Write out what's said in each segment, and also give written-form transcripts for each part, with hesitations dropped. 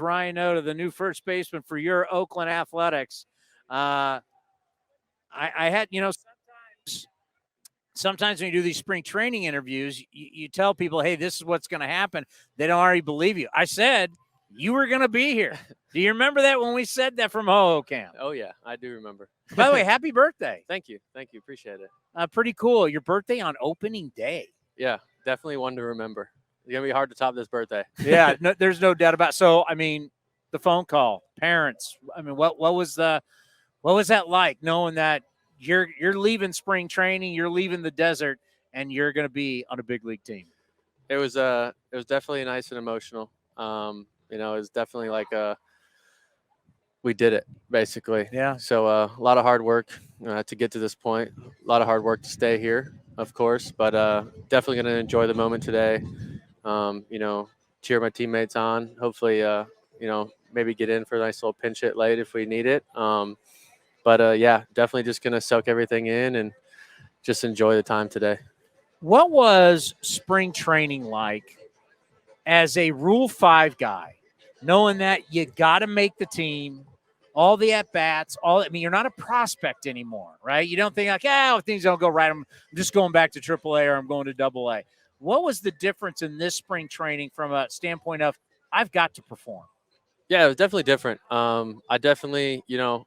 Ryan Noda, the new first baseman for your Oakland Athletics. I had, sometimes when you do these spring training interviews, you tell people, hey, this is what's going to happen. They don't already believe you. I said you were going to be here. Do you remember that when we said that from Ho-Ho Camp? Oh, yeah, I do remember. By the way, happy birthday. Thank you. Appreciate it. Pretty cool. Your birthday on opening day. Yeah, definitely one to remember. It's going to be hard to top this birthday. Yeah, no, there's no doubt about it. So, I mean, the phone call, parents, I mean, what was that like, knowing that you're leaving spring training, you're leaving the desert, and you're going to be on a big league team? It was definitely nice and emotional. It was definitely like we did it, basically. Yeah. So a lot of hard work to get to this point. A lot of hard work to stay here, of course, but definitely going to enjoy the moment today. Cheer my teammates on. Hopefully, maybe get in for a nice little pinch hit late if we need it. Yeah, definitely just going to soak everything in and just enjoy the time today. What was spring training like as a Rule 5 guy, knowing that you got to make the team, all the at-bats, you're not a prospect anymore, right? You don't think like, if things don't go right, I'm just going back to AAA or I'm going to AA. What was the difference in this spring training from a standpoint of I've got to perform? Yeah, it was definitely different. I definitely,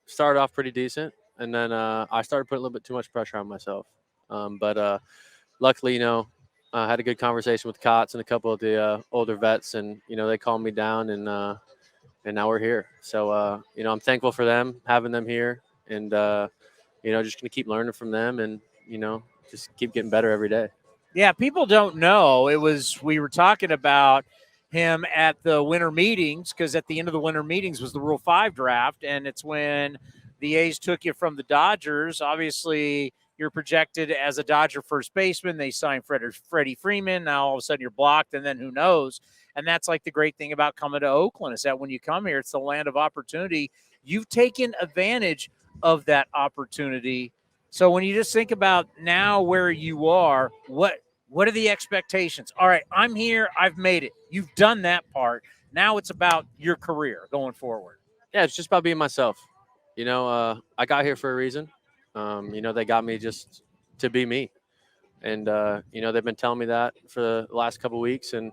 started off pretty decent, and then I started putting a little bit too much pressure on myself. Luckily, I had a good conversation with Kotz and a couple of the older vets, and they calmed me down, and now we're here. So I'm thankful for them, having them here, and just gonna keep learning from them, and just keep getting better every day. Yeah, people don't know. We were talking about him at the winter meetings, because at the end of the winter meetings was the Rule 5 draft, and it's when the A's took you from the Dodgers. Obviously, you're projected as a Dodger first baseman. They signed Freddie Freeman. Now all of a sudden you're blocked, and then who knows? And that's like the great thing about coming to Oakland is that when you come here, it's the land of opportunity. You've taken advantage of that opportunity. So when you just think about now where you are, what are the expectations? All right, I'm here. I've made it. You've done that part. Now it's about your career going forward. Yeah, it's just about being myself. I got here for a reason. They got me just to be me. And, they've been telling me that for the last couple of weeks. And,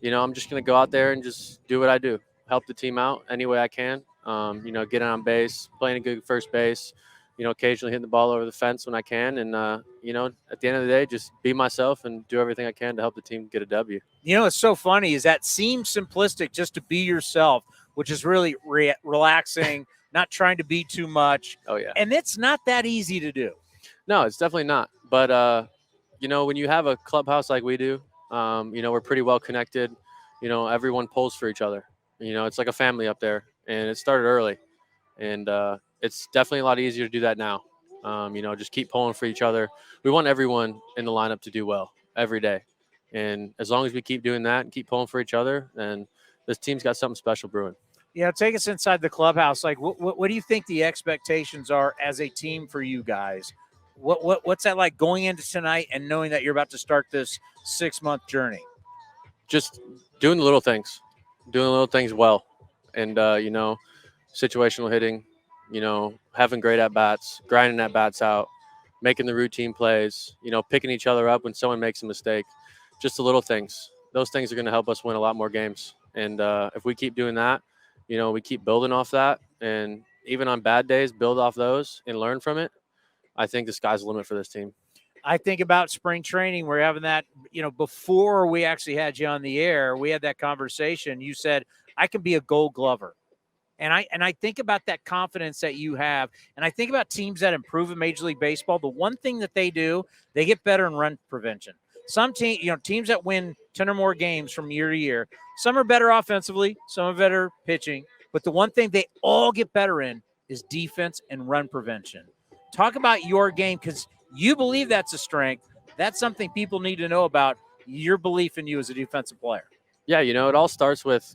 I'm just going to go out there and just do what I do, help the team out any way I can. Get on base, playing a good first base, occasionally hitting the ball over the fence when I can. And, at the end of the day, just be myself and do everything I can to help the team get a W. It's so funny is that seems simplistic, just to be yourself, which is really relaxing, not trying to be too much. Oh, yeah. And it's not that easy to do. No, it's definitely not. But, when you have a clubhouse like we do, we're pretty well connected. Everyone pulls for each other. It's like a family up there, and it started early. And it's definitely a lot easier to do that now. Just keep pulling for each other. We want everyone in the lineup to do well every day. And as long as we keep doing that and keep pulling for each other, then this team's got something special brewing. Yeah, take us inside the clubhouse. Like, what do you think the expectations are as a team for you guys? What's that like going into tonight and knowing that you're about to start this 6-month journey? Just doing the little things well. And, situational hitting, having great at-bats, grinding at-bats out, making the routine plays, picking each other up when someone makes a mistake. Just the little things. Those things are going to help us win a lot more games. And if we keep doing that, we keep building off that. And even on bad days, build off those and learn from it. I think the sky's the limit for this team. I think about spring training. We're having that, before we actually had you on the air, we had that conversation. You said, I can be a Gold Glover. And I think about that confidence that you have. And I think about teams that improve in Major League Baseball. The one thing that they do, they get better in run prevention. Some teams that win 10 or more games from year to year, some are better offensively, some are better pitching. But the one thing they all get better in is defense and run prevention. Talk about your game, because you believe that's a strength. That's something people need to know about, your belief in you as a defensive player. Yeah, it all starts with,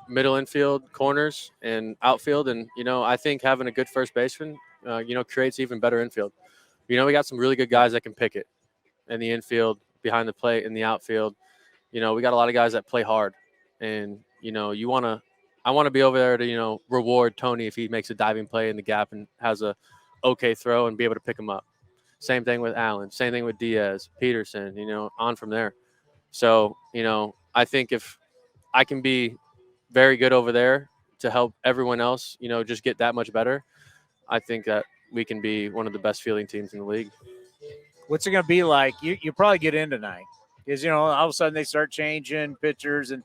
middle infield, corners, and outfield. And, I think having a good first baseman, creates even better infield. We got some really good guys that can pick it in the infield, behind the plate, in the outfield. We got a lot of guys that play hard. And, you want to I want to be over there to reward Tony if he makes a diving play in the gap and has a okay throw and be able to pick him up. Same thing with Allen. Same thing with Diaz, Peterson. On from there. So I think if I can be very good over there to help everyone else, just get that much better, I think that we can be one of the best fielding teams in the league. What's it going to be like? You probably get in tonight because, all of a sudden they start changing pitchers. And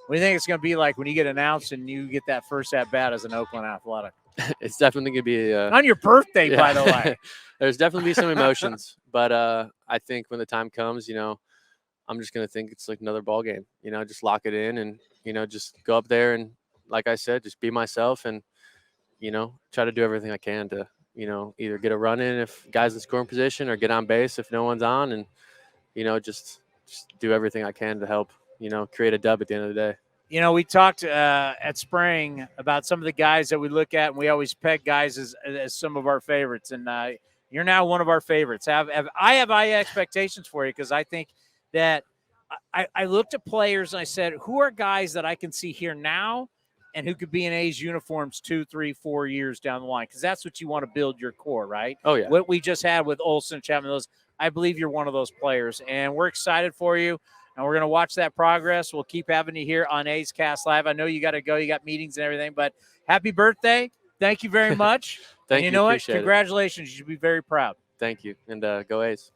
what do you think it's going to be like when you get announced and you get that first at-bat as an Oakland Athletic? It's definitely going to be on your birthday, by the way. There's definitely be some emotions. But I think when the time comes, I'm just going to think it's like another ball game. Just lock it in and, just go up there and, like I said, just be myself and, try to do everything I can to, either get a run in if guys in scoring position or get on base if no one's on and, just do everything I can to help, create a dub at the end of the day. We talked at Spring about some of the guys that we look at, and we always peg guys as some of our favorites. And you're now one of our favorites. I have high expectations for you because I think that I looked at players and I said, who are guys that I can see here now and who could be in A's uniforms 2, 3, 4 years down the line? Because that's what you want to build your core, right? Oh, yeah. What we just had with Olsen, Chapman, those, I believe you're one of those players. And we're excited for you. And we're going to watch that progress. We'll keep having you here on A's Cast Live. I know you got to go. You got meetings and everything. But happy birthday. Thank you very much. Thank you. You know what? Appreciate it. Congratulations. You should be very proud. Thank you. And go A's.